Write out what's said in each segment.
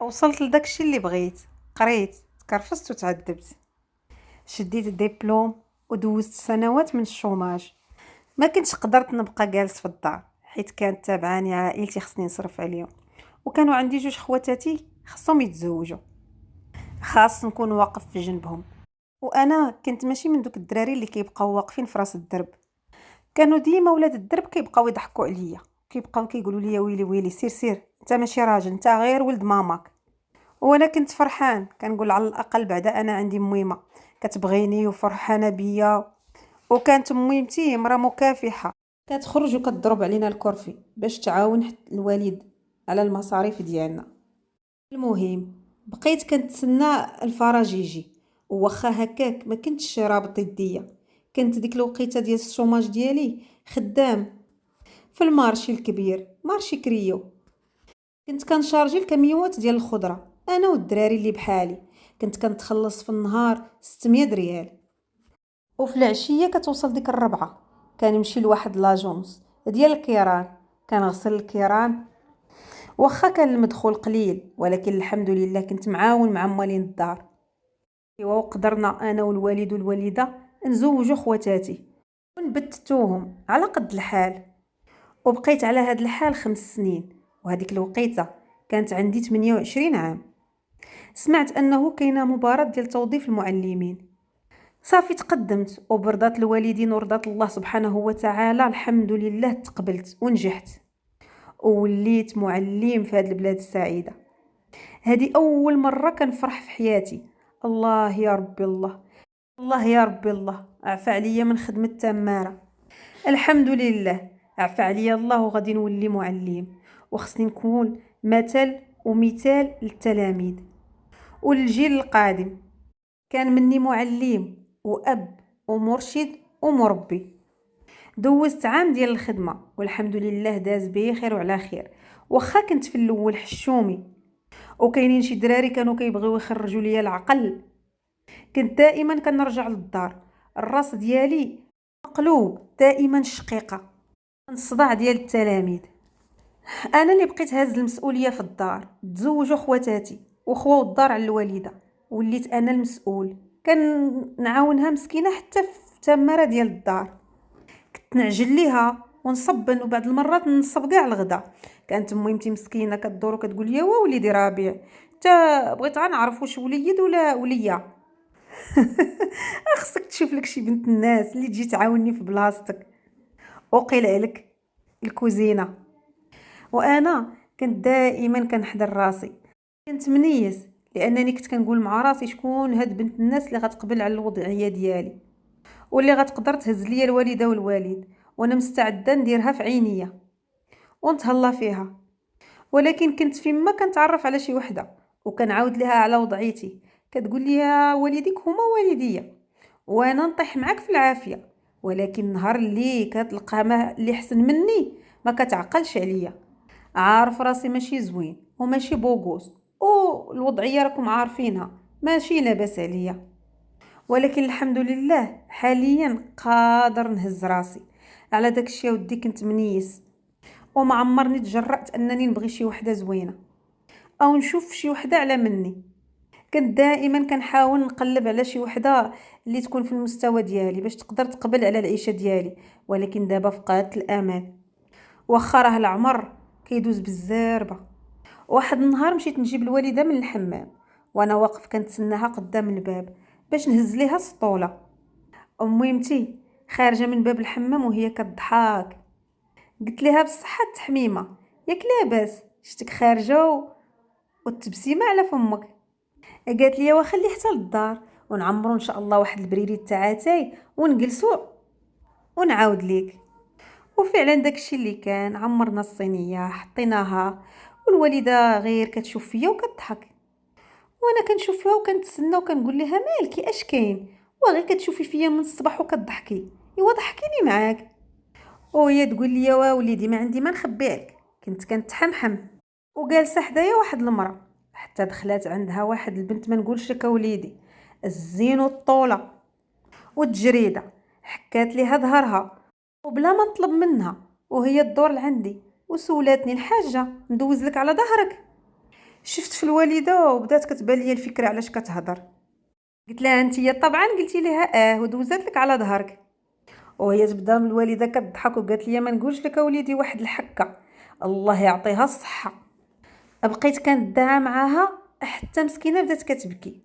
وصلت لداكشي اللي بغيت. قريت، تكرفست وتعذبت، شديت الدبلوم ودوزت سنوات من الشوماج. ما كنتش قدرت نبقى جالس في الدار حيت كانت تابعاني عائلتي خصني نصرف عليهم، وكانوا عندي جوج خواتاتي خصهم يتزوجوا، خاص نكون واقف في جنبهم. وانا كنت ماشي من دوك الدراري اللي كيبقاو واقفين في راس الدرب. كانوا ديما ولاد الدرب كيبقاو يضحكوا عليا، كيبقاو كيقولوا لي ويلي ويلي سير سير، انت ماشي راجل، انت غير ولد ماماك. وانا كنت فرحان، كنقول على الاقل بعدا انا عندي ميمه كتبغيني وفرحانه بيا. وكانت ميمتي مرا مكافحه، كتخرج وكتضرب علينا الكرفي باش تعاون الوالد على المصاريف ديالنا. المهم بقيت كنتسنى الفرج يجي، وواخا هكاك ما كنتش رابط يديا. كنت ديك الوقيته ديال الشوماج ديالي خدام في المارشي الكبير، مارشي كريو. كنت كنشارجي الكاميوات ديال الخضره انا والدراري اللي بحالي. كنت كنتخلص في النهار 600 ريال، وفي العشيه كتوصل ديك الربعه كنمشي لواحد لاجونس ديال الكيران، كنغسل الكيران. واخا كان المدخول قليل ولكن الحمد لله كنت معاون مع مالين الدار. وقدرنا انا والوالد والوالده نزوجوا خواتاتي ونبتتوهم على قد الحال. وبقيت على هاد الحال 5 سنين، وهذيك الوقيته كانت عندي 28 عام. سمعت انه كاينه مباراة ديال توظيف المعلمين. صافي تقدمت، وبرضات الوالدين ورضات الله سبحانه وتعالى الحمد لله تقبلت ونجحت، ووليت معلم في هاد البلاد السعيده. هذه اول مره كنفرح في حياتي. الله يا ربي الله، الله يا ربي الله عفا عليا من خدمه تماره. الحمد لله عفا عليا الله، وغادي نولي معلم، وخصني نكون مثل ومثال للتلاميذ والجيل القادم. كان مني معلم واب ومرشد ومربي. دوزت عام ديال الخدمه والحمد لله داز بخير وعلى خير. واخا كنت في الاول حشومي وكاينين شي دراري كانوا كيبغيو يخرجوا ليا العقل، كنت دائما كنرجع للدار الراس ديالي مقلوب، دائما شقيقه من الصداع ديال التلاميذ. انا اللي بقيت هاز المسؤوليه في الدار، تزوجوا خواتاتي وخواو الدار على الوالده، وليت انا المسؤول. كنعاونها مسكينه حتى في تماره ديال الدار، كنت نعجل ليها ونصبن، وبعض المرات نصب كاع الغدا. كانت ميمتي مسكينه كدور وكتقول لي وا وليدي ربيع، انت بغيت غنعرف واش وليد ولا وليا. خصك تشوف لك شي بنت الناس اللي تجي تعاوني في بلاصتك. وقيل عليك الكوزينه. وانا كنت دائما كنحضر راسي، كنت منيس لانني كنت كنقول مع راسي شكون هاد بنت الناس اللي غتقبل على الوضعيه ديالي، واللي غتقدر تهز ليا الوالده والوالد، وانا مستعده نديرها في عينيا ونتهلا فيها. ولكن كنت فيما كنتعرف على شي وحده وكنعاود لها على وضعيتي، كتقول لي يا والديك هما والديا وانا نطيح معاك في العافيه. ولكن نهار اللي كتلقى ما اللي حسن مني ما كتعقلش عليا. عارف راسي ماشي زوين وماشي بوغوس، والوضعيه راكم عارفينها ماشي لاباس عليا. ولكن الحمد لله حاليا قادر نهز راسي على داكشي. ودي كنت منيس وما عمرني تجرأت انني نبغي شي وحده زوينه او نشوف شي وحده على مني. كنت دائما كنحاول نقلب على شي وحده اللي تكون في المستوى ديالي باش تقدر تقبل على العيشه ديالي. ولكن دابا فقدت الامل، واخا راه العمر كيدوز بالزاربه. واحد النهار مشيت نجيب الوالده من الحمام، وانا واقف كنتسناها قدام الباب باش نهز ليها السطوله. اميمتي خارجه من باب الحمام وهي كتضحك. قلت لها بصحه تحميمه، ياك لاباس شتك خارجه والتبسيمه على فمك؟ قالت لي وخلي حتى للدار ونعمرو ان شاء الله واحد البريري تاع اتاي ونجلسوا ونعاود ليك. وفعلا داكشي اللي كان، عمرنا الصينيه حطيناها، والوالده غير كتشوف فيا وكتضحك، وانا كنشوف فيها وكنتسنى وكنقول لها مالكي اش كاين؟ وغير كتشوفي فيا من الصباح وكتضحكي، ايوا ضحكيني معاك. وهي تقول لي وا وليدي ما عندي ما نخبي عليك، كنت كنتحمحم وجالسه حدايا واحد المراه، حتى دخلات عندها واحد البنت ما نقولش لك وليدي، الزين والطوله والتجريده، حكات ليها ظهرها وبلا ما نطلب منها وهي الدور لعندي، وسولاتني الحاجه ندوز لك على ظهرك. شفت في الوالده وبدات كتبان لي الفكره علاش كتهضر. قلت لها انتيا طبعا، قلتي لها ودوزات لك على ظهرك. وهي تبدا من الوالده كتضحك وقالت لي ما نقولش لك اوليدي واحد الحكه، الله يعطيها الصحه. بقيت كندعى معاها حتى مسكينه بدات كتبكي.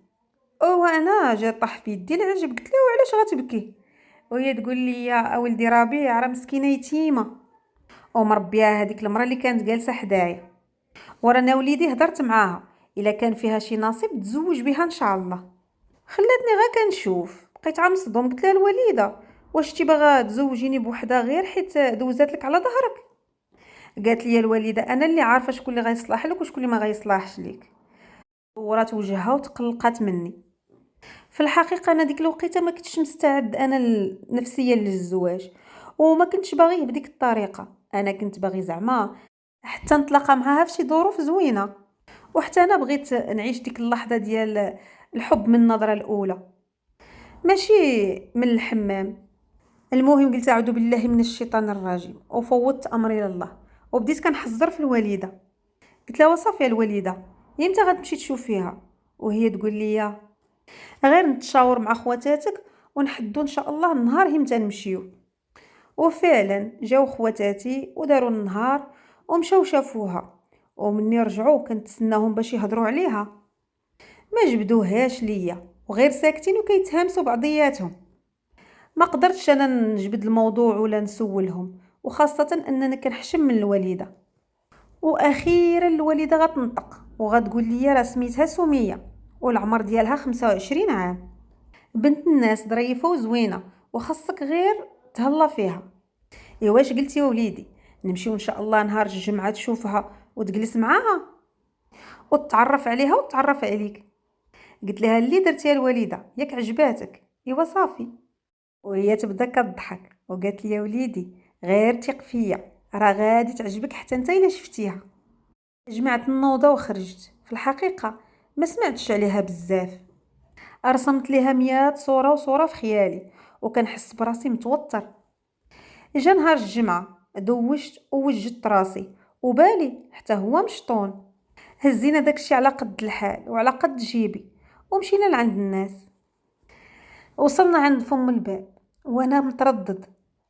وانا جا طاح في يدي العجب، قلت لها وعلاش غتبكي؟ وهي تقول لي يا ولدي ربيع راه مسكينه يتيمه ومربياها هذيك المراه اللي كانت جالسه حدايا، ورانا وليدي هضرت معاها الا كان فيها شي نصيب تزوج بها ان شاء الله. خلاتني غير كنشوف، بقيت عا مصدوم. قلت لها الوليده واش انت باغا تزوجيني بوحده غير حيت دوزات لك على ظهرك؟ قالت لي الوالده انا اللي عارفه شكون اللي غيصلح لك وشكون اللي ما غيصلحش ليك. ورات وجهها وتقلقات مني. في الحقيقه انا ديك الوقيته ما كنتش مستعد انا نفسيا للزواج، وما كنتش باغيه بديك الطريقه. انا كنت باغي زعما حتى نتلاقى معاها في شي ظروف زوينه، وحتى انا بغيت نعيش ديك اللحظه ديال الحب من النظره الاولى، ماشي من الحمام. المهم قلت اعوذ بالله من الشيطان الرجيم وفوضت امري لله، وبديت كنحذر في الوالده. قلت لها وصافي الوالده امتى غتمشي تشوف فيها؟ وهي تقول لي غير نتشاور مع خواتاتك ونحدو ان شاء الله النهار امتى نمشيو. وفعلا جاو خواتاتي وداروا النهار ومشاو شافوها، ومني رجعوا كنتسناهم باش يهضروا عليها ما جبدوهاش ليا، وغير ساكتين وكيتهامسوا بعضياتهم. ما قدرتش انا نجبد الموضوع ولا نسولهم، وخاصه اننا كنحشم من الوالده. واخيرا الوالده غتنطق وغتقول لي راه سميتها سميه والعمر ديالها 25 عام، بنت الناس ظريفه وزوينه وخاصك غير تهلا فيها. واش قلتي وليدي نمشيو ان شاء الله نهار الجمعه تشوفها وتجلس معاها وتتعرف عليها وتتعرف عليك؟ قلت لها اللي درتيها الوالده ياك عجباتك؟ ايوا صافي. وهي تبدا كتضحك وقالت لي يا وليدي غير ثق فيا راه غادي تعجبك حتى انت الا شفتيها. جمعت النوضه وخرجت. في الحقيقه ما سمعتش عليها بزاف، رسمت ليها 100 صوره وصوره في خيالي وكنحس براسي متوتر. جا نهار الجمعه دوشت ووجدت راسي وبالي حتى هو مشطون. هزينا داكشي على قد الحال وعلى قد جيبي ومشينا لعند الناس. وصلنا عند فم الباب وانا متردد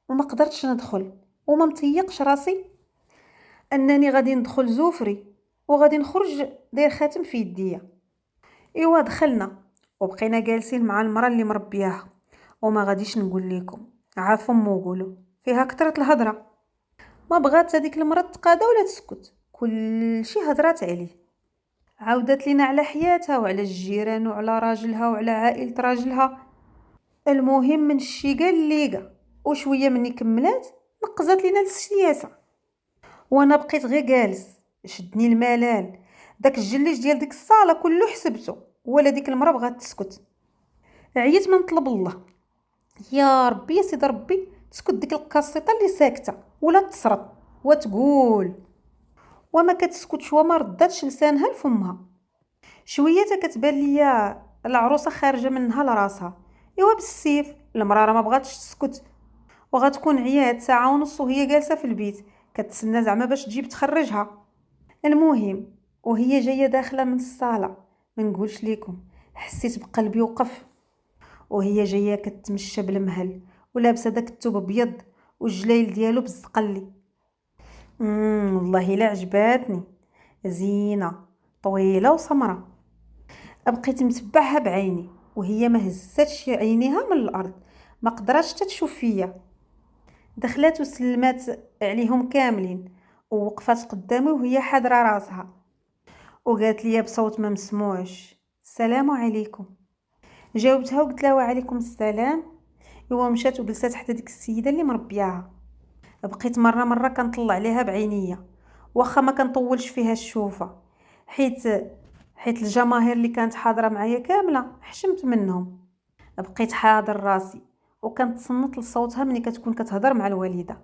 وما قدرتش ندخل وما متيقش راسي انني غادي ندخل زوفري وغادي نخرج داير خاتم في يديا. ايوا دخلنا وبقينا جالسين مع المراه اللي مربياها، وما غاديش نقول لكم عافم وقولوا فيها كثرة الهضره. ما بغات هذيك المراه تقادا ولا تسكت، كل شي هضرات عليه. عاودت لينا على حياتها وعلى الجيران وعلى راجلها وعلى عائله راجلها. المهم من الشي قال ليقا وشويه مني كملات نقزات لينا السياسه. وانا بقيت غير جالس شدني الملال. داك الجليج ديال ديك الصاله كله حسبته، ولا ديك المراه بغات تسكت. عييت من طلب الله، يا ربي يا سيدي ربي تسكت ديك القاسطه اللي ساكته ولا تصرط وتقول. وما كتسكتش وما رداتش لسانها لفمها. شويه كتبان ليا العروسه خارجه منها لراسها. ايوا بالسيف المراه راه ما بغاتش تسكت، وغتكون عيات ساعه ونص وهي جالسه في البيت كتسنى زعما باش تجيب تخرجها. المهم وهي جايه داخله من الصاله ما نقولش لكم حسيت بقلبي وقف. وهي جايه كتمشى بالمهل ولابسه داك الثوب ابيض والجلايل ديالو بالزقلي. والله الا عجباتني، زينه طويله وسمراء. بقيت متبعها بعيني وهي ما هزتش عينيها من الارض، ما قدراتش تشوف فيا. دخلت وسلمات عليهم كاملين ووقفات قدامي وهي حادره راسها وقالت لي بصوت ما مسموعش السلام عليكم. جاوبتها وقلت لها وعليكم السلام. هو مشات وجلست حتى ديك السيده اللي مربياها. بقيت مره كنطلع عليها بعينيا واخا ما كنطولش فيها الشوفه، حيت الجماهير اللي كانت حاضره معايا كامله حشمت منهم. بقيت حاضر راسي وكنتصنت لصوتها ملي كتكون كتهضر مع الوالده.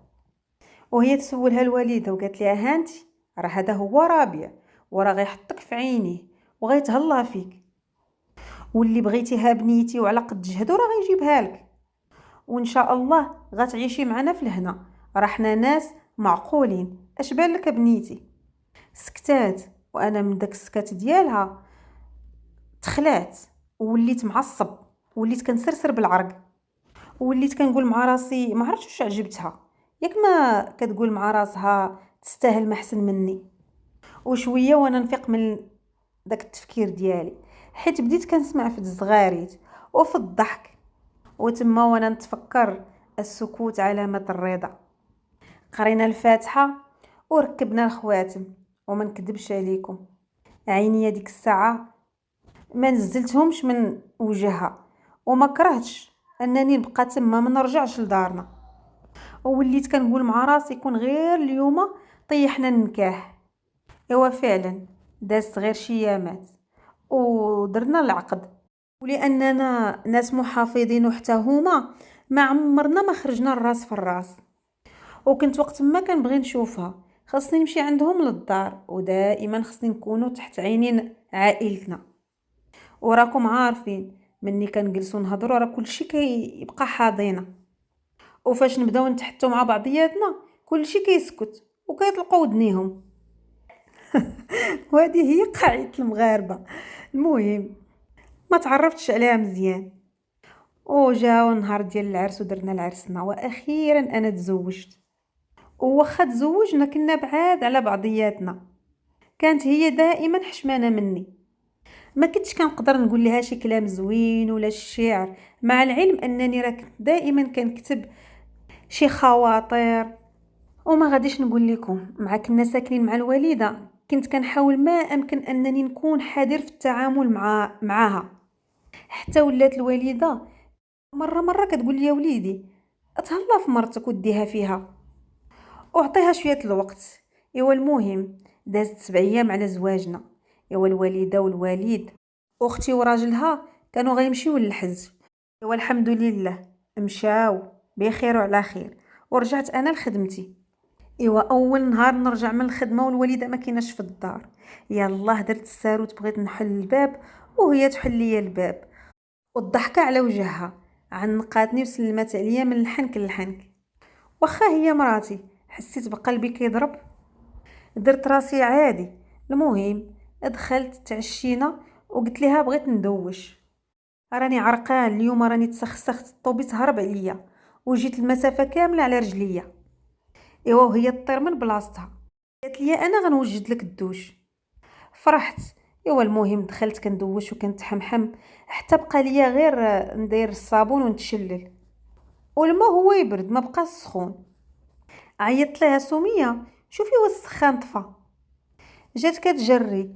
وهي تسولها الوالده وقالت لها هانتي راه هذا هو ربيع وراه غيحطك في عينيه وغيتهلا فيك، واللي بغيتيها بنيتي وعلى قد جهدو راه غيجيبها لك، وان شاء الله غتعيشي معنا في الهنا، راه حنا ناس معقولين. اش بان لك بنيتي؟ سكتات وانا من داك السكات ديالها تخلعت، ووليت معصب، وليت كنسرسر بالعرق، وليت كنقول مع راسي ما عرفتش واش عجبتها، ياك ما كتقول مع راسها تستاهل ما احسن مني. وشويه وانا نفيق من داك التفكير ديالي، حيت بديت كنسمع في الزغاريت وفي الضحك، وتما وانا نتفكر السكوت علامة الرضا. قرينا الفاتحة وركبنا الخواتم، وما نكذبش عليكم عيني ديك الساعة ما نزلتهمش من وجهها، وما كرهتش انني نبقى تما ما نرجعش لدارنا. ووليت كنقول مع راسي كون غير اليوم طيحنا النكاح. ايوا فعلا دازت غير شي يامات ودرنا العقد، ولاننا ناس محافظين وحتى هما ما عمرنا ما خرجنا الراس في الراس. وكنت وقت ما كنبغي نشوفها خاصني نمشي عندهم للدار، ودائما خصني نكونوا تحت عينين عائلتنا. وراكم عارفين مني كنجلسوا نهضروا راه كلشي كيبقى حاضينا، وفاش نبداو نتحتوا مع بعضياتنا كلشي كيسكت وكيطلقوا ودنيهم. وهذه هي قاعده المغاربه. المهم ما تعرفتش عليها مزيان، وجاو النهار ديال العرس ودرنا العرسنا، واخيرا انا تزوجت. وواخا تزوجنا كنا بعاد على بعضياتنا، كانت هي دائما حشمانه مني، ما كنتش كنقدر نقول لها شي كلام زوين ولا الشعر، مع العلم انني راه كنت دائما كنكتب شي خواطر. وما غاديش نقول لكم مع كنا ساكنين مع الوالده كنت كنحاول ما امكن انني نكون حذر في التعامل معها، حتى ولات الوالده مره كتقول لي يا وليدي اتهلا في مرتك وديها فيها وعطيها شويه الوقت. ايوا المهم دازت 7 ايام على زواجنا. ايوا الوالده والوالد اختي وراجلها كانوا غيمشيو للحج. ايوا الحمد لله مشاو بخير وعلى خير، ورجعت انا لخدمتي. ايوا اول نهار نرجع من الخدمه والوالده ما كايناش في الدار، يلاه درت الساروت بغيت نحل الباب وهي تحل لي الباب، والضحكه على وجهها عنقاتني وسلمت عليا من الحنك للحنك. واخا هي مراتي حسيت بقلبي كيضرب، درت راسي عادي. المهم دخلت تعشينا وقلت لها بغيت ندوش، راني عرقان اليوم، راني تسخسخت، الطوبيس هرب عليا وجيت المسافه كامله على رجليا. ايوا وهي تطير من بلاصتها قالت لي انا غنوجد لك الدوش. فرحت. ايوا المهم دخلت كندوش وكنتحمحم حتى بقى ليا غير ندير الصابون ونتشلل، والماء هو يبرد ما بقاش سخون. عيطت لها سميه شوفي واش السخان طفى. جات كتجري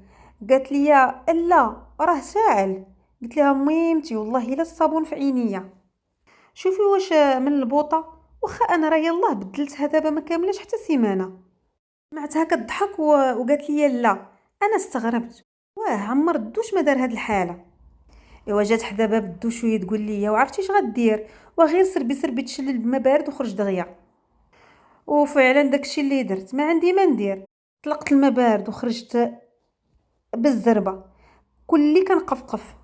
قالت لي لا راه ساعل. قلت لها ميمتي والله الا الصابون في عينيا، شوفي واش من البوطه، واخا انا راه يلاه بدلتها دابا ما كاملاش حتى سيمانه. سمعتها كتضحك وقالت لي لا. انا استغربت، واه عمر الدوش ما دار هاد الحاله. ايوا جات حدا باب الدوش وهي تقول لي وعرفتي اش غدير، وغير سربي تشلل بما بارد وخرج دغيا. وفعلا داكشي اللي درت، ما عندي ما ندير، طلقت الماء بارد وخرجت بالزربه كلي كنقفقف.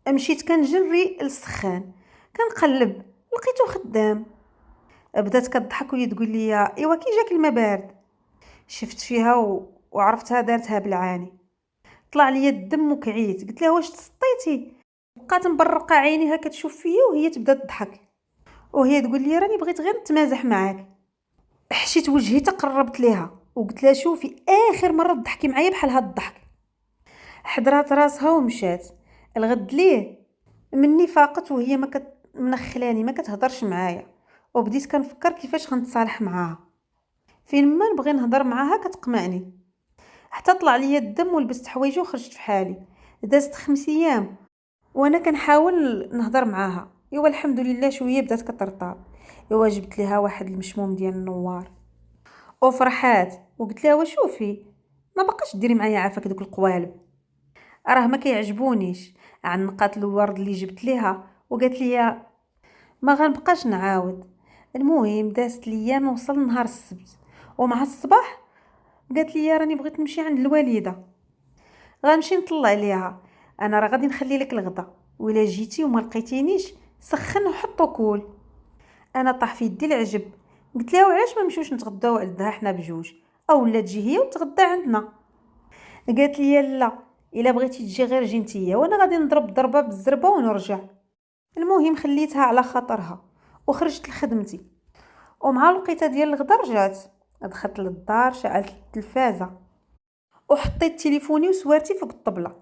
مشيت كنجري للسخان كنقلب لقيتو خدام. بدات كتضحك وهي تقول لي ايوا كي جاك الماء بارد. شفت فيها وعرفتها دارتها بالعاني. طلع لي الدم وكعيت. قلت لها واش تسطيتي؟ بقات مبرقه عينيها كتشوف فيا وهي تبدا تضحك، وهي تقول لي راني بغيت غير نتمازح معاك. حشيت وجهي تقربت ليها وقلت لها شوفي اخر مره تضحكي معايا بحال هاد الضحك. حضرات راسها ومشات. الغد ليه مني فاقت وهي ما منخلاني ما كتهضرش معايا، وبديت كنفكر كيفاش غنتصالح معاها. فين ما نبغي نهضر معاها كتقمعني، حتى طلع لي الدم ولبست حوايجي وخرجت في حالي. دازت 5 ايام وانا كنحاول نهضر معاها. ايوا الحمد لله شويه بدات كترطاب. ايوا جبت لها واحد المشموم ديال النوار وفرحات وقلت لها وشوفي ما بقاش ديري معايا عافاك دوك القوالب، راه ما كيعجبونيش. عنقات الورد اللي جبت ليها وقالت لي ما غنبقاش نعاود. المهم دازت الايام وصل نهار السبت، ومع الصباح قالت لي راني بغيت نمشي عند الوالده، غنمشي نطلع عليها. انا راه غادي نخلي لك الغدا، ولا جيتي وما لقيتينيش سخن وحط وكول. انا طاح في يدي العجب. قلت لها وعلاش ما نمشيوش نتغداو عندها حنا بجوج، اولا تجي هي وتغدى عندنا. قالت لي لا، الا بغيتي تجي غير جي نتيا، وانا غادي نضرب ضربه بالزربه ونرجع. المهم خليتها على خاطرها وخرجت لخدمتي. ومع الوقيته ديال الغدا رجعت، دخلت للدار، شعلت التلفازه وحطيت تليفوني وسوارتي فوق الطبله،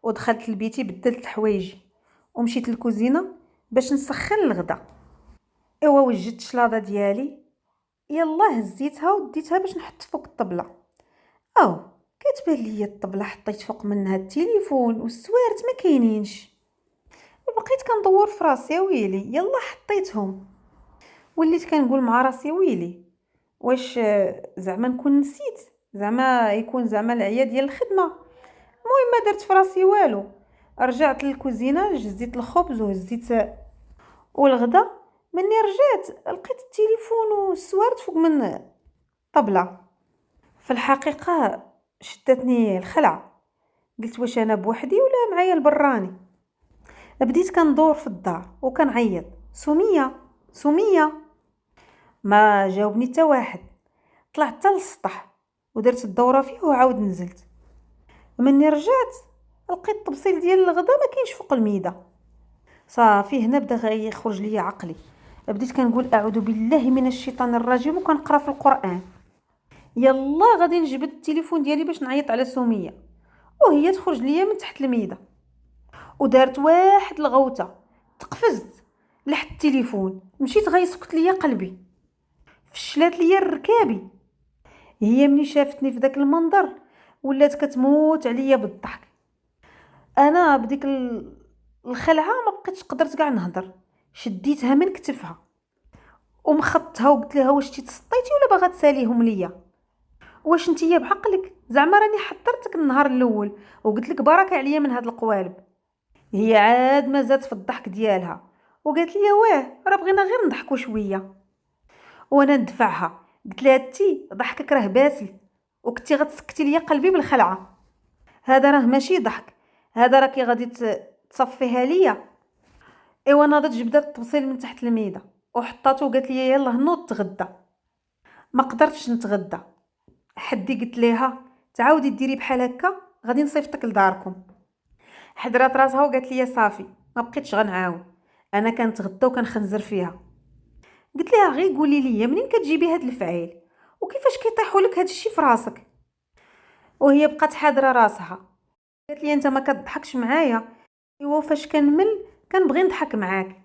ودخلت لبيتي، بدلت حوايجي ومشيت للكوزينه باش نسخن الغدا. ايوا وجدت الشلاضه ديالي، يلا هزيتها وديتها باش نحط فوق الطبله. او كتبان ليا الطبله حطيت فوق منها التليفون والسوارت ما كاينينش. بقيت كندور في راسي، ويلي يلا حطيتهم. وليت كنقول مع راسي ويلي، واش زعما نكون نسيت، زعما يكون زعما العيا ديال الخدمه. المهم ما درت في راسي والو. رجعت للكوزينه، جزيت الخبز وهزيت والغدا. مني رجعت لقيت التليفون والسوارت فوق من الطبله. في الحقيقه شدتني الخلعه، قلت واش انا بوحدي ولا معايا البراني. بديت كندور في الدار وكنعيط سميه سميه، ما جاوبني حتى واحد. طلعت حتى للسطح ودرت الدوره فيه وعاود نزلت. مني رجعت لقيت الطبسيل ديال الغدا ما كاينش فوق الميده. صافي هنا بدا يخرج لي عقلي، بديت كنقول اعوذ بالله من الشيطان الرجيم وكنقرا في القران. يلا غادي نجبد التليفون ديالي باش نعيط على سميه، وهي تخرج ليا من تحت الميده. ودارت واحد الغوته، تقفزت لحد التليفون، مشيت غيسكت ليا قلبي، فشلات ليا ركابي. هي مني شافتني في داك المنظر ولات كتموت عليا بالضحك. انا بديك الخلعه ما بقيتش قدرت كاع نهضر، شديتها من كتفها ومخطتها وقلت لها واش انتي تسطيتي ولا باغا تساليهم ليا؟ واش نتيا بعقلك؟ زعما راني حضرتك النهار الاول وقلت لك بركه عليا من هاد القوالب. هي عاد ما زادت في الضحك ديالها وقالت لي واه راه بغينا غير نضحكوا شويه. وانا ندفعها قلت لها تي ضحكك راه باسل، وكنتي غتسكتي ليا قلبي بالخلعه. هذا راه ماشي ضحك، هذا راكي غادي تصفيها ليا. ايوا ناضت جبدات الطبسيل من تحت الميده وحطاتو وقالت لي يلاه نوض تغدى. ما قدرتش نتغدى. حدي قلت ليها تعاودي ديري بحال هكا غادي نصيفطك لداركم. حضرات راسها وقالت لي صافي ما بقيتش غنعاود، انا كنتغدى وكنخنزر فيها. قلت لها غير قولي لي منين كتجيبي هاد الفعيل وكيفاش كيطيحوا لك هاد الشيء في راسك؟ وهي بقات حاضره راسها، قالت لي انت ما كتضحكش معايا. ايوا فاش كنمل كنبغي نضحك معاك.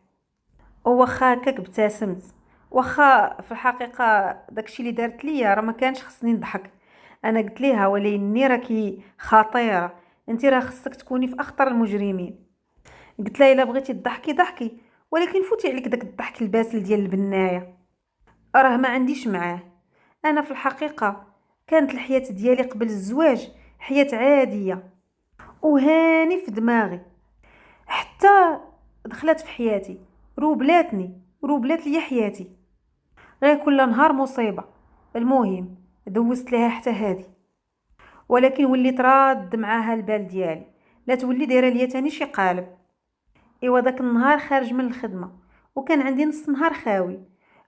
وواخا هكاك ابتسمت، واخا في الحقيقه داكشي اللي دارت ليا راه ما كانش خصني نضحك. انا قلت ليها ولكني راكي خطيره، انت راه خصك تكوني في اخطر المجرمين. قلت لها الا بغيتي تضحكي ضحكي، ولكن فوتي عليك داك الضحك الباسل ديال البنايه، راه ما عنديش معاه. انا في الحقيقه كانت الحياه ديالي قبل الزواج حياه عاديه وهاني في دماغي، حتى دخلت في حياتي روبلات لي حياتي، غير كل نهار مصيبه. المهم دوزت لها حتى هادي، ولكن وليت راد معاها البال ديالي لا تولي دايره ليا تاني شي قالب. ايوا داك النهار خارج من الخدمه وكان عندي نص نهار خاوي،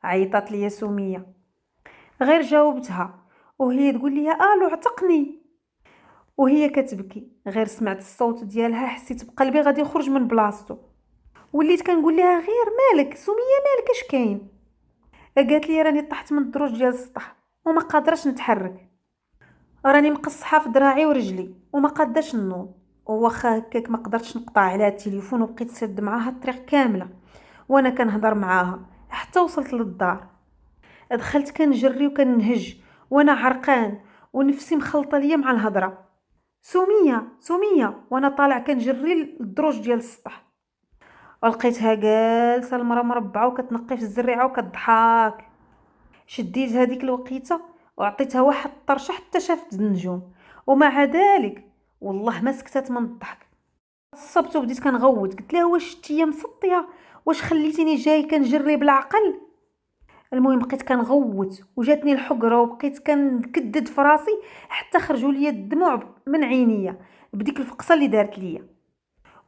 عيطات ليا سميه، غير جاوبتها وهي تقول لي الو عتقني، وهي كتبكي. غير سمعت الصوت ديالها حسيت بقلبي غادي يخرج من بلاصتو. وليت كنقول لها غير مالك سميه مالك اش كاين؟ قالت لي راني طحت من الدروج ديال السطح وما قادراش نتحرك، راني مقصحه في دراعي ورجلي وما قاداش نوض. وواخا هكاك ما قدرتش نقطع عليها التليفون وبقيت سد معاها الطريق كامله وانا كنهضر معاها حتى وصلت للدار. دخلت كنجري وكنهج وانا عرقان ونفسي مخلطه ليا مع الهضره. سميه سميه وانا طالع كنجري للدروج ديال السطح، ولقيتها جالسه المرا مربعه وكتنقي في الزريعه وكتضحك. شديت هذيك الوقيته وعطيتها واحد الطرشه حتى شافت النجوم، ومع ذلك والله ما سكتت من الضحك. عصبت وبديت كنغوت، قلت لها واش نتيا مسطيه؟ واش خليتيني جاي كنجري بالعقل؟ المهم بقيت كنغوت وجاتني الحقره وبقيت كنكدد في راسي حتى خرجوا لي الدموع من عينيا بديك الفقصه اللي دارت ليا.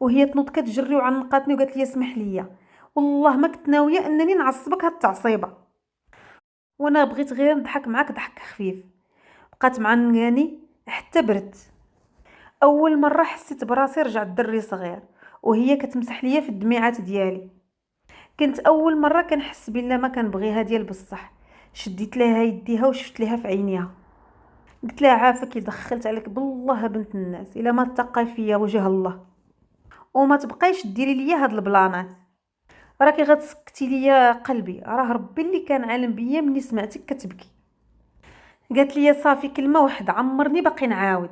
وهي تنوض كتجري وعنقاتني وقالت لي اسمح لي، والله ما كنت ناويه انني نعصبك هاد التعصيبه، وانا بغيت غير نضحك معاك ضحك خفيف. بقات معنقاني حتى برت. اول مره حسيت براسي رجعت دري صغير، وهي كتمسح ليا في الدميعات ديالي. كنت اول مره كنحس بلا ما كنبغيها ديال بصح. شديت لها يديها وشفت لها في عينيها، قلت لها عافاك دخلت عليك بالله بنت الناس، الا ما تقى فيا وجه الله وما تبقايش ديري ليا هاد البلانات، راكي غتسكتي ليا قلبي، راه ربي اللي كان عالم بيا ملي سمعتك كتبكي. قالت لي صافي كلمه واحده عمرني باقي نعاود.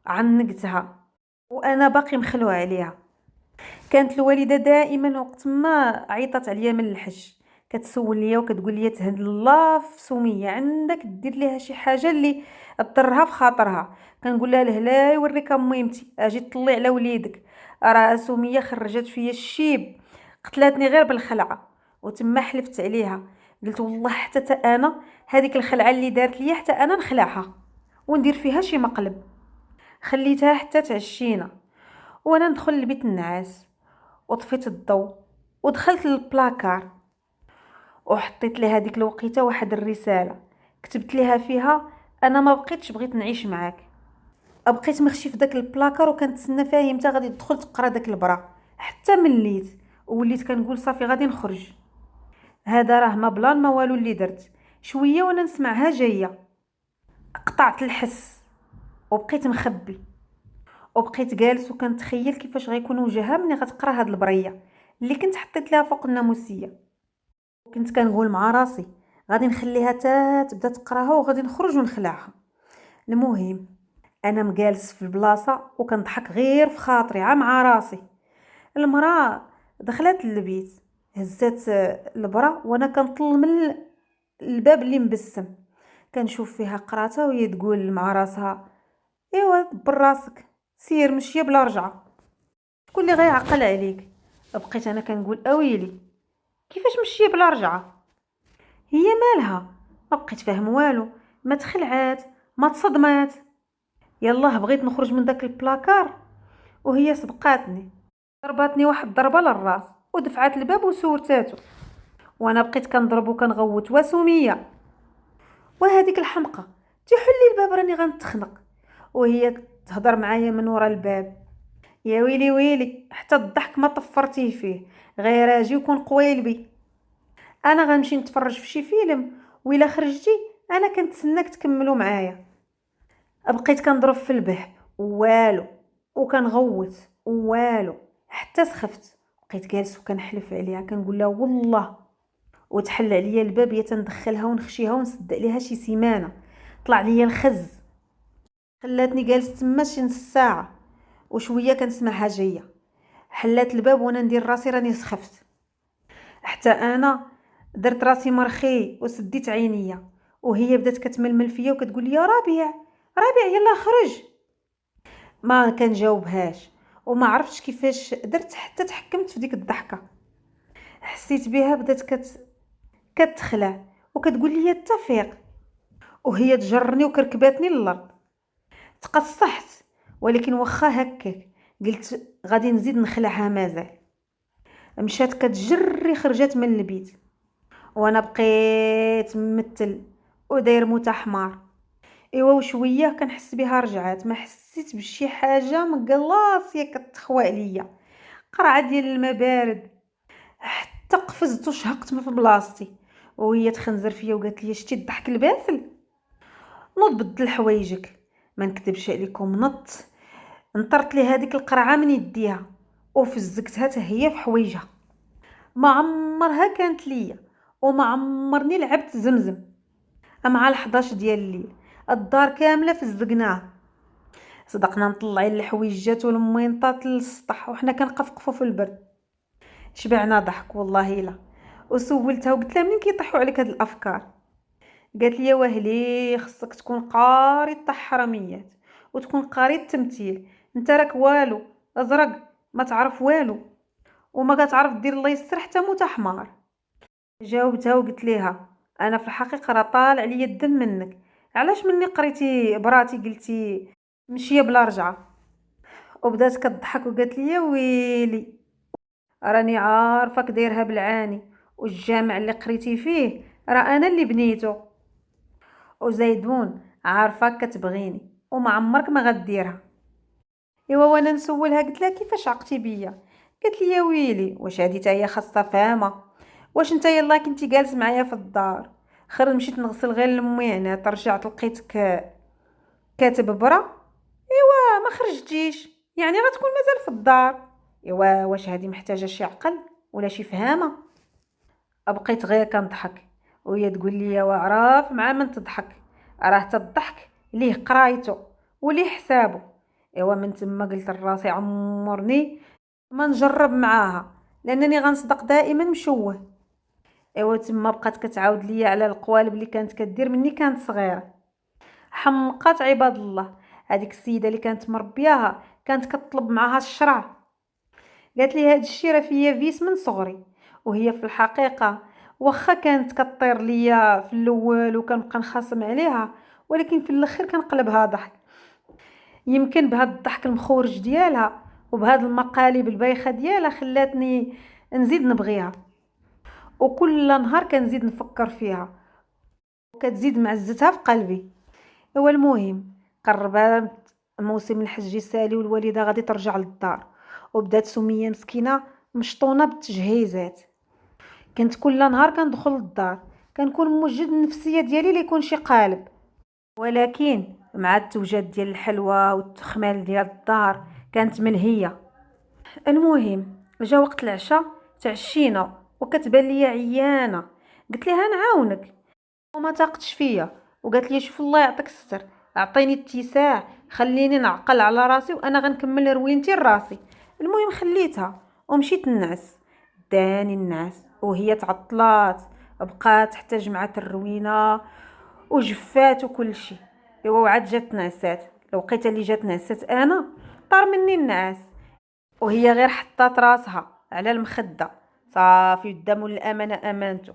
عنقتها وانا باقي مخلوع عليها. كانت الوالده دائما وقت ما عيطت عليا من الحج كتسول ليا وكتقول لي تهد الله في سميه، عندك دير ليها شي حاجه اللي تضرها في خاطرها. كنقول لها لهلا يوريك ميمتي اجي طلي على وليدك، راه سميه خرجت فيا الشيب، قتلاتني غير بالخلعه. وتما حلفت عليها، قلت والله حتى انا هذيك الخلعه اللي دارت ليا حتى انا نخلعها وندير فيها شي مقلب. خليتها حتى تعشينا وانا ندخل لبيت النعاس، وطفيت الضوء ودخلت للبلاكار وحطيت لها ديك الوقيته واحد الرساله كتبت لها فيها انا ما بقيتش بغيت نعيش معاك. بقيت مخشي في داك البلاكار وكنتسنى فاهمتها غادي تدخل تقرا داك البرا، حتى مليت ووليت كنقول صافي غادي نخرج. هذا راه ما بلان ما والو اللي درت. شويه وانا نسمعها جايه، قطعت الحس وبقيت مخبي، وبقيت جالس وكنتخيل كيفاش غيكون وجهها ملي غتقرا هاد البريه اللي كنت حطيت لها فوق الناموسيه. كنت كنقول مع راسي غادي نخليها تبدا تقراها وغادي نخرج ونخلعها. المهم انا مجالس في البلاصه وكنضحك غير في خاطري مع راسي. المراه دخلت للبيت، هزات البرا وانا كنطل من الباب اللي مبسم، كنشوف فيها قراتها وهي تقول مع راسها ايوا دبر راسك سير مشيه بلا رجعه، شكون اللي غيعقل عليك. بقيت انا كنقول اويلي كيفاش مشيه بلا رجعه، هي مالها؟ ما بقيت فاهم والو، ما تخلعات ما تصدمات. يلاه بغيت نخرج من داك البلاكار وهي سبقاتني، ضرباتني واحد ضربه للراس ودفعات الباب وسورتاتو، وانا بقيت كنضرب وكنغوت وسميه وهذيك الحمقى تيحلي الباب راني غنتخنق، وهي تهضر معايا من ورا الباب. يا ويلي ويلي حتى الضحك ما طفرتيه فيه، غير اجي وكون قويلبي. انا غنمشي نتفرج في شي فيلم وإلا خرجتي انا كنتسناك تكملوا معايا. بقيت كنضرب في الباب والو وكنغوت والو حتى سخفت. بقيت جالس وكنحلف عليها كنقول لها والله، وتحل عليا الباب يا تندخلها ونخشيها ونسد عليها شي سيمانه. طلع ليا الخز، خلاتني جالس تما شي نص ساعه وشويه كنسمعها جايه. حلات الباب وانا ندير راسي راني سخفت، حتى انا درت راسي مرخي وسديت عينيا، وهي بدات كتململ فيا وكتقول لي يا ربيع ربيع يلا خرج. ما كنجاوبهاش وما عرفتش كيفاش درت حتى تحكمت في ديك الضحكه. حسيت بها بدات كتخلع وكتقول لي اتفيق، وهي تجرني وكركباتني للارض. تقصحت ولكن واخا هكاك قلت غادي نزيد نخلعها مازال. مشات كتجري خرجت من البيت وانا بقيت ممثل وداير موت حمار. ايوا وشويه كنحس بها رجعات، ما حسيت بشي حاجه مقلاصيه كتخوى عليا، قرعه ديال الماء بارد، حتى قفزت وشهقت في بلاصتي. وهي تخنزر فيا وقالت لي شتي الضحك الباسل، نوض بدل حوايجك. ما نكذبش عليكم نطرت لي هذيك القرعه من يديها وفزقتها حتى هي في حوايجها. ما عمرها كانت ليا وما عمرني لعبت زمزم. مع 11 ديال الليل الدار كامله فزقناها، صدقنا مطلعين الحويجات والمينطات للسطح وحنا كنقفقفوا في البرد. شبعنا ضحك والله الا. وسولتها وقلت لها منين كيطيحوا عليك هاد الافكار؟ قالت لي واهلي خصك تكون قاري الحراميات وتكون قاري التمثيل، انت راك والو ازرق ما تعرف والو وما كتعرف دير الله يسر حتى موت حمار. جاوبتها وقلت لها انا في الحقيقه راه طالع عليا الدم منك، علاش مني قريتي براتي قلتي مشيه بلا رجعه؟ وبدات كتضحك وقالت لي يا ويلي راني عارفك دايرها بالعاني، والجامع اللي قريتي فيه راه انا اللي بنيته، وزيدون عارفاك كتبغيني وما عمرك ما غديرها. ايوا وانا نسولها قلت لها كيفاش عقتي بيا؟ قالت لي يا ويلي واش هادي تا هي خاصها فاهمه. واش نتا يلاه كنتي جالس معايا في الدار، خير مشيت نغسل غير لمي هنا رجعت لقيتك كاتب برا. ما خرجتيش يعني غتكون مازال في الدار. ايوا واش هادي محتاجه شي عقل ولا شي فهامه؟ بقيت غير كنضحك وهي تقول لي واعرف مع من تضحك، راه حتى الضحك ليه قرايته وليه حسابه. ايوا من تما قلت لراسي عمرني ما نجرب معاها لانني غنصدق دائما مشوه. ايوا تما بقات كتعاود ليا على القوالب اللي كانت كدير مني كانت صغيره. حمقات عباد الله. هذيك السيده اللي كانت مربياها كانت كتطلب معاها الشرع. قالت لي هاد الشيء راه فيا فيس من صغري، وهي في الحقيقه واخا كانت كطير ليا في الاول وكنبقى نخاصم عليها، ولكن في الاخر كنقلبها ضحك. يمكن بهاد الضحك المخورج ديالها وبهاد المقالب البايخه ديالها خلاتني نزيد نبغيها، وكل نهار كنزيد نفكر فيها وكتزيد معزتها في قلبي. هو المهم قربت موسم الحج السالي والوالده غادي ترجع للدار، وبدات سميه مسكينه مشطونه بالتجهيزات. كنت كل نهار كندخل للدار كنكون موجد النفسيه ديالي ليكون شي قالب، ولكن مع التوجد ديال الحلوى والتخمال ديال الدار كانت منهيه. المهم جا وقت العشاء تعشينا وكتبان ليا عيانه. قلت لها نعاونك وما طاقتش فيا، وقالت لي شوف الله يعطيك الستر اعطيني اتساع خليني نعقل على راسي وانا غنكمل روينتي لراسي. المهم خليتها ومشيت نعس. داني النعس وهي تعطلات، بقات حتى جمعت الروينه وجفات وكل شيء. ايوا وعاد جات نعسات. الوقيته اللي جات نعسات انا طار مني النعاس، وهي غير حطات راسها على المخده صافي قدام الامانه امانته.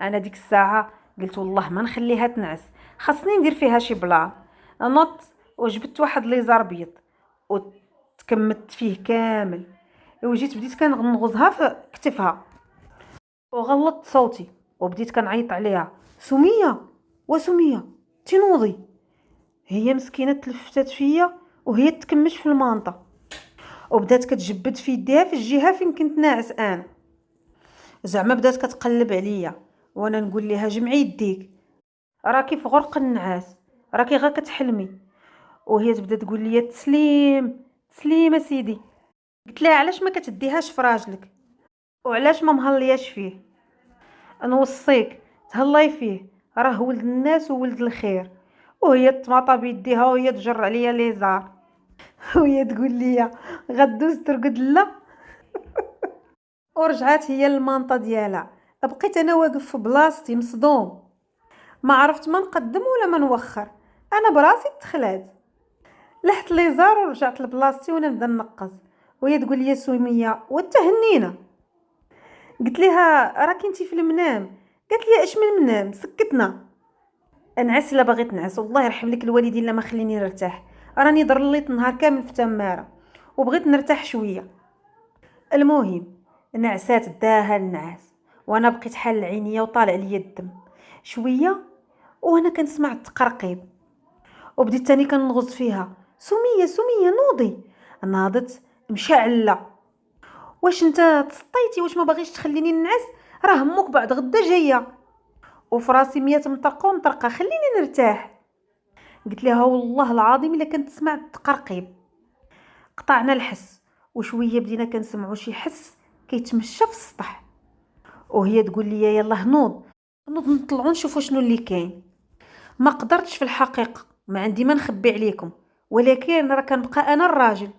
انا ديك الساعه قلت والله ما نخليها تنعس، خاصني ندير فيها شي بلان. نط وجبت واحد ليزار بيض وتكمت فيه كامل، وجيت بديت كنغوزها في كتفها وغلطت صوتي وبديت كنعيط عليها سميه وسميه تنوضي. هي مسكينه تلفتات فيا وهي تكمش في المانطه وبدات كتجبد في يديها في الجهه فين كنت ناعس انا. زعما بدات كتقلب عليا وانا نقول لها جمعي يديك راكي في غرق النعاس، راكي غا كتحلمي. وهي تبدا تقول لي تسليم تسليم سيدي. قلت لها علاش ما كتديهاش في راجلك وعلاش ما مهلياش فيه؟ نوصيك تهلاي فيه، راه ولد الناس وولد الخير. وهي تماطا بيديها وهي تجر عليا ليزار وهي تقول لي غدوز ترقد لا. ورجعات هي للمانطه ديالها. بقيت انا واقف في بلاصتي مصدوم، ما عرفت ما نقدم ولا ما نوخر. انا براسي تخلات، لحت ليزار ورجعت لبلاصتي وانا نبدا نقص. وهي تقول لي سميه وتهنينا. قلت لها راكي انتي في المنام. قالت لي اش من منام سكتنا. انعس لا باغي تنعس والله يرحم لك الوالدين لا ما خليني نرتاح، راني ضرليت النهار كامل في تماره وبغيت نرتاح شويه. المهم نعسات داها النعاس وانا بقيت حال عينيا وطالع ليا الدم شويه وانا كنسمع التقرقيب. وبديت تاني كنغوص فيها سميه سميه نوضي. ناضت مشعله. واش انت تسطيتي؟ واش ما باغيش تخليني نعس؟ راه امك بعد غدا جايه وفراسي 100 مطرقه ومطرقه خليني نرتاح. قلت لها والله العظيم الا كنت سمع التقرقيب. قطعنا الحس وشويه بدينا كنسمعوا شي حس كيتمشى في السطح. وهي تقول لي يلا نوض نوض نطلعوا نشوفوا شنو اللي كاين. ما قدرتش في الحقيقه، ما عندي ما نخبي عليكم، ولكن راه كنبقى انا الراجل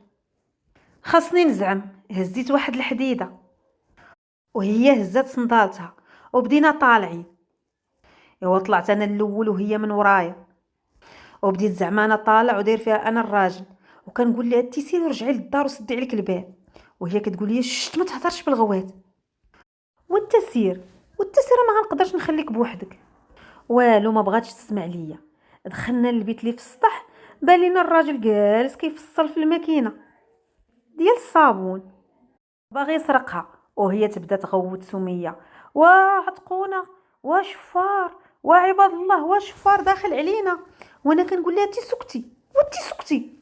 خاصني نزعم. هزيت واحد الحديده وهي هزات صندالتها وبدينا طالعين. ايوا طلعت انا الاول وهي من ورايا وبديت زعما انا طالع وداير فيها انا الراجل، وكنقول لها انتي سيري رجعي للدار وسدي عليك الباب. وهي كتقول لي شت ما تهضرش بالغوات وانت سير ما غنقدرش نخليك بوحدك. والو ما بغاتش تسمع ليا. دخلنا للبيت اللي في السطح، بان لينا الراجل جالس كيفصل في الماكينه ديال الصابون باغي يسرقها. وهي تبدا تغوت سميه وعتقونا وشفار وعباد الله وشفار داخل علينا. وانا كنقول لها تي سكتي وانتي سكتي.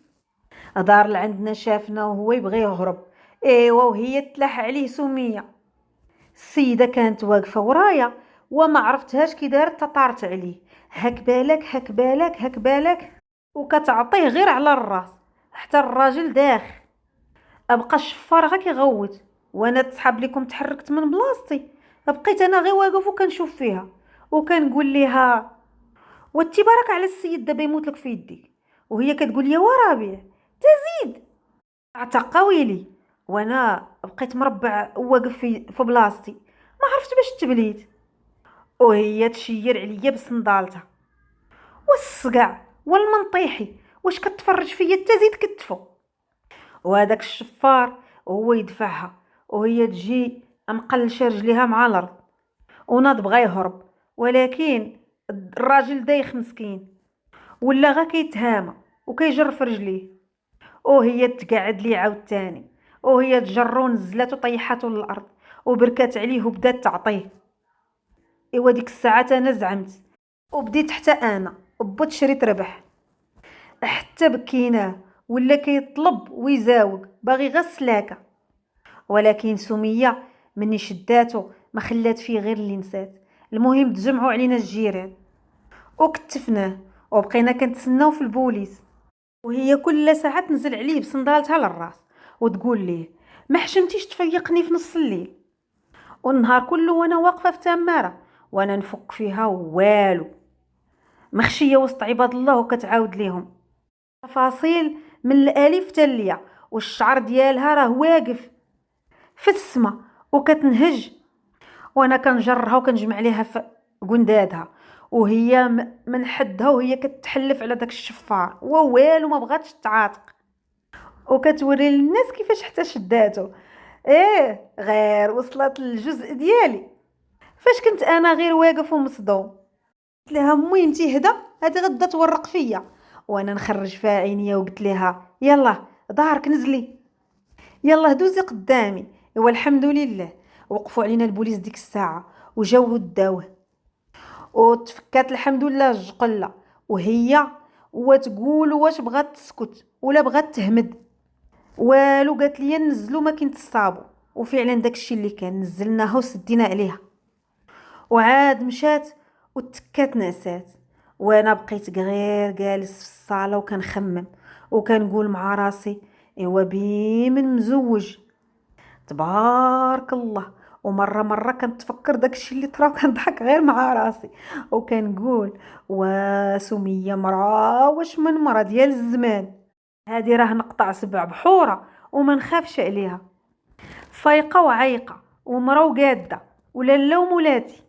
دار لعندنا شافنا وهو يبغي يهرب. ايوا وهي تلاح عليه سمية. السيدة كانت واقفة ورايا وما عرفتهاش كي دارت تطارت عليه. هك بالك هك بالك هك بالك، وكتعطيه غير على الراس حتى الراجل داخ. ابقى الشفار غا كيغوت، وانا تسحب لكم تحركت من بلاصتي. بقيت انا غير واقف وكنشوف فيها وكنقول ليها وانتي بارك على السيد دابا يموت لك في يديك. وهي كتقول يا ورابع تزيد عتق ويلي. وانا بقيت مربع واقف في بلاصتي ما عرفت باش تبليت. وهي تشير عليا بصندالتها، والصقع والمنطيحي واش كتفرج فيا تزيد كتفو. وهذاك الشفار هو يدفعها وهي تجي مقلشه رجليها مع الارض. وناض بغا يهرب، ولكن الراجل دايخ مسكين ولا غا كيتهامى وكيجر في رجليه. وهي تقعد لي عاوتاني، وهي تجرو نزلات وطيحاتو للارض وبركات عليه وبدات تعطيه. ايوا ديك الساعه انا زعمت وبديت حتى انا بوت شريط ربح. حتى بكيناه ولا كيطلب ويزاوق باغي غير السلاكه. ولكن سميه مني شداتو ما خلات فيه غير اللي نسات. المهم تجمعوا علينا الجيران وكتفناه وبقينا كنتسناو في البوليس. وهي كل ساعه تنزل عليه بصندالتها للراس وتقول ليه ما حشمتيش تفيقني في نص الليل. والنهار كله وانا واقفه في تماره وانا نفك فيها والو. مخشيه وسط عباد الله وكتعاود ليهم تفاصيل من الالف حتى الياء، والشعر ديالها راه واقف في السما وكتنهج. وانا كنجرها وكنجمع عليها في قندادها وهي من حدها وهي كتحلف على داك الشفار ووالو ما بغاتش تعاتق. وكتوري للناس كيفاش حتى شداتو. ايه غير وصلت للجزء ديالي فاش كنت انا غير واقف ومصدوم. قلت لها امي انتي هدا هادي غدا تورق فيا. وانا نخرج فيها عينيا وقلت لها يلا دارك نزلي يلا دوزي قدامي. ايوا الحمد لله وقفوا علينا البوليس ديك الساعه وجاو داوه وتفكات الحمد لله الجقله. وهي وتقول واش بغات تسكت ولا بغات تهمد والو. قالت لي نزلوا ماكين تصابوا، وفعلا داكشي اللي كان نزلناها وسدينا عليها. وعاد مشات وتكات نعسات. وانا بقيت غير جالس في الصاله وكنخمم وكنقول مع راسي ايوا بي من مزوج تبارك الله. ومره كنتفكر داكشي اللي طرا وكنضحك غير مع راسي وكنقول وسميه مرا واش من مرا ديال الزمان هادي راه نقطع سبع بحوره وما نخافش عليها. فايقه وعايقه ومرا وقاده ولا اللوم ولاتي.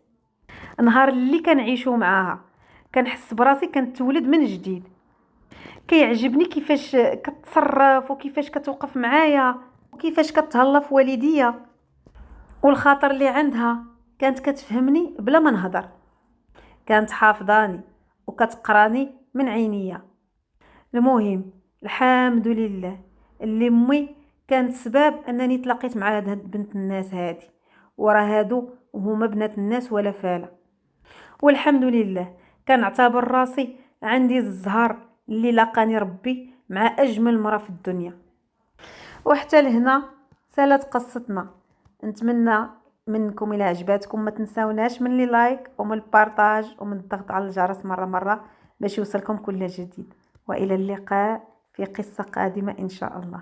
نهار اللي كنعيشو معاها كنحس براسي كنتولد من جديد. كيعجبني كيفاش كتصرف وكيفاش كتوقف معايا وكيفاش كتهلا في والديا. والخاطر اللي عندها كانت كتفهمني بلا ما نهضر، كانت حافظاني وكتقراني من عينيا. المهم الحمد لله اللي امي كانت سبب انني تلاقيت مع هاد بنت الناس هادي، وراه هادو هما بنات الناس ولا فاله. والحمد لله كنعتبر راسي عندي الزهر اللي لاقاني ربي مع اجمل مرة في الدنيا. وحتى لهنا سالت قصتنا. نتمنى منكم الى عجباتكم ما تنساوناش من لي لايك ومن البارطاج ومن الضغط على الجرس مره باش يوصلكم كل جديد. والى اللقاء في قصة قادمة ان شاء الله.